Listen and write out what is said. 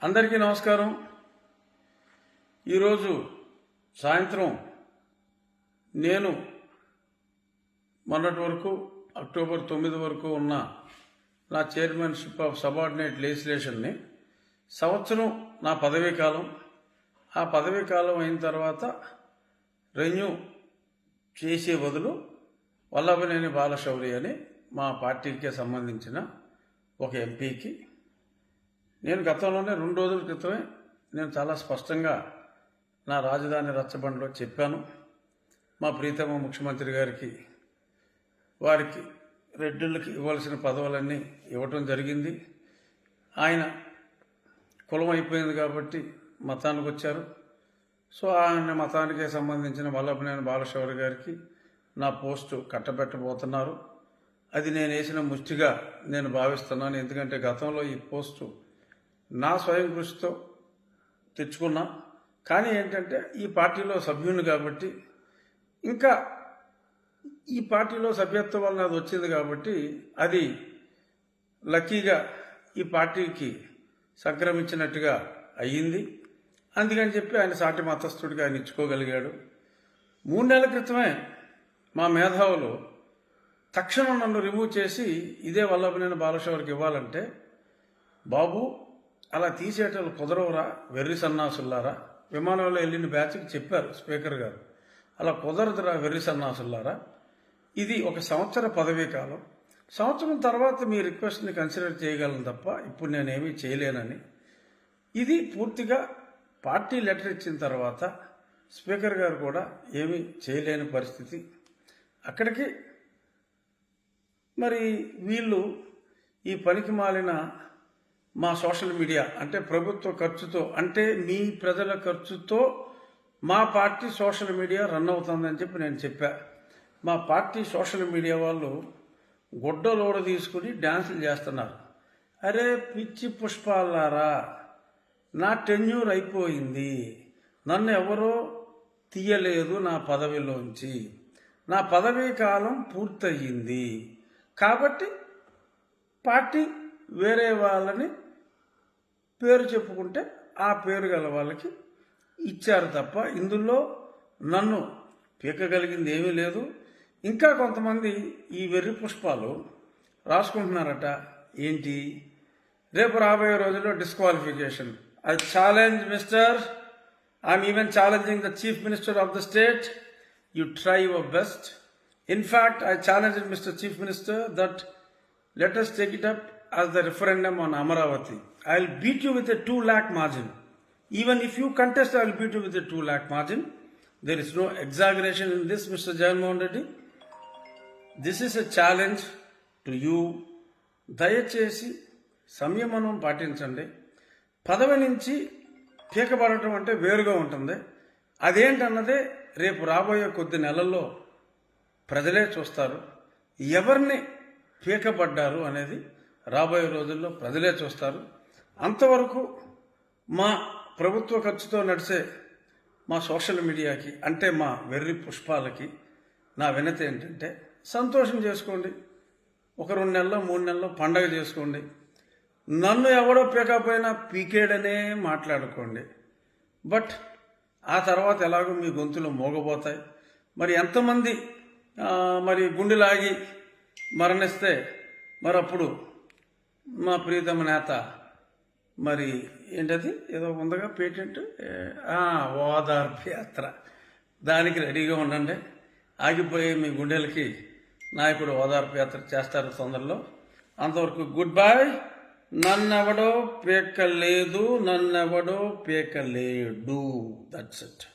అందరికీ నమస్కారం. ఈరోజు సాయంత్రం నేను మొన్నటి వరకు అక్టోబర్ 9 వరకు ఉన్న నా చైర్మన్షిప్ ఆఫ్ సబార్డినేట్ లెజిస్లేషన్ని సంవత్సరం నా పదవీ కాలం, ఆ పదవీ కాలం అయిన తర్వాత రెన్యూ చేసే బదులు వల్లభనేని బాలశౌరి అని మా పార్టీకి సంబంధించిన ఒక ఎంపీకి నేను గతంలోనే 2 రోజుల క్రితమే నేను చాలా స్పష్టంగా నా రాజధాని రచ్చబండలో చెప్పాను. మా ప్రీతమ ముఖ్యమంత్రి గారికి వారికి రెడ్డిళ్ళకి ఇవ్వాల్సిన పదవులన్నీ ఇవ్వటం జరిగింది. ఆయన కులం అయిపోయింది కాబట్టి మతానికి వచ్చారు. సో ఆయన మతానికి సంబంధించిన వల్లభనేని బాలశౌరి గారికి నా పోస్టు కట్టబెట్టబోతున్నారు. అది నేను వేసిన ముష్టిగా నేను భావిస్తున్నాను. ఎందుకంటే గతంలో ఈ పోస్టు నా స్వయం కృషితో తెచ్చుకున్నా. కానీ ఏంటంటే ఈ పార్టీలో సభ్యుని కాబట్టి, ఇంకా ఈ పార్టీలో సభ్యత్వం వలన అది వచ్చింది కాబట్టి అది లక్కీగా ఈ పార్టీకి సంక్రమించినట్టుగా అయ్యింది. అందుకని చెప్పి ఆయన సాటి మతస్థుడిగా ఆయన ఇచ్చుకోగలిగాడు. 3 నెలల క్రితమే మా మేధావులు తక్షణం నన్ను రిమూవ్ చేసి ఇదే వల్లభనేని బాలశౌరికి ఇవ్వాలంటే, బాబు అలా తీసేటోళ్ళు కుదరవురా, వెర్రి సన్నాసుల్లారా, విమానంలో వెళ్ళిన బ్యాచ్కి చెప్పారు స్పీకర్ గారు, అలా కుదరదురా వెర్రి సన్నాసుల్లారా, ఇది 1 సంవత్సర పదవీ కాలం, సంవత్సరం తర్వాత మీ రిక్వెస్ట్ని కన్సిడర్ చేయగలను తప్ప ఇప్పుడు నేనేమీ చేయలేనని. ఇది పూర్తిగా పార్టీ లెటర్ ఇచ్చిన తర్వాత స్పీకర్ గారు కూడా ఏమీ చేయలేని పరిస్థితి. అక్కడికి మరి వీళ్ళు ఈ పనికి మాలిన మా సోషల్ మీడియా, అంటే ప్రభుత్వ ఖర్చుతో, అంటే మీ ప్రజల ఖర్చుతో మా పార్టీ సోషల్ మీడియా రన్ అవుతుందని చెప్పి నేను చెప్పా. మా పార్టీ సోషల్ మీడియా వాళ్ళు గుడ్డలోడ తీసుకుని డ్యాన్సులు చేస్తున్నారు. అరే పిచ్చి పుష్పాలారా, నా టెన్యూర్ అయిపోయింది, నన్ను ఎవరో తీయలేదు నా పదవిలోంచి, నా పదవీ కాలం పూర్తయింది కాబట్టి పార్టీ వేరే వాళ్ళని పేరు చెప్పుకుంటే ఆ పేరు గల వాళ్ళకి ఇచ్చారు తప్ప ఇందులో నన్ను పీకగలిగింది ఏమీ లేదు. ఇంకా కొంతమంది ఈ వెర్రి పుష్పాలు రాసుకుంటున్నారట. ఏంటి, రేపు రాబోయే రోజుల్లో disqualification. I challenge mister, I'm even challenging the chief minister of the state, you try your best. In fact I challenge mister chief minister that let us take it up as the referendum on Amaravati. I will beat you with a 2 lakh margin. Even if you contest, I will beat you with a 2 lakh margin. There is no exaggeration in this, Mr. Jagannath Reddy. This is a challenge to you. దయచేసి సంయమనం పాటించండి. పదవి నుంచి పీకబడటం అంటే వేరుగా ఉంటుంది. అదేంటన్నదే రేపు రాబోయే కొద్ది నెలల్లో ప్రజలే చూస్తారు. ఎవరిని పీకబడ్డారు అనేది రాబోయే రోజుల్లో ప్రజలే చూస్తారు. అంతవరకు మా ప్రభుత్వ ఖర్చుతో నడిచే మా సోషల్ మీడియాకి, అంటే మా వెర్రి పుష్పాలకి నా వినతి ఏంటంటే, సంతోషం చేసుకోండి, 1-2 నెలల్లో 3 నెలల్లో పండగ చేసుకోండి. నన్ను ఎవడో పీకపోయినా పీకేడనే మాట్లాడుకోండి. బట్ ఆ తర్వాత ఎలాగో మీ గొంతులు మోగబోతాయి. మరి ఎంతమంది మరి గుండెలాగి మరణిస్తే మరప్పుడు మా ప్రీతమ నేత మరి ఏంటది ఏదో ఉందగా పేటెంట్, ఓదార్పు యాత్ర, దానికి రెడీగా ఉండండి. ఆగిపోయి మీ గుండెలకి నాయకుడు ఓదార్పు యాత్ర చేస్తారు తొందరలో. అంతవరకు గుడ్ బై. నన్నెవడో పీకలేదు, నన్నెవడో పీకలేడు. That's it.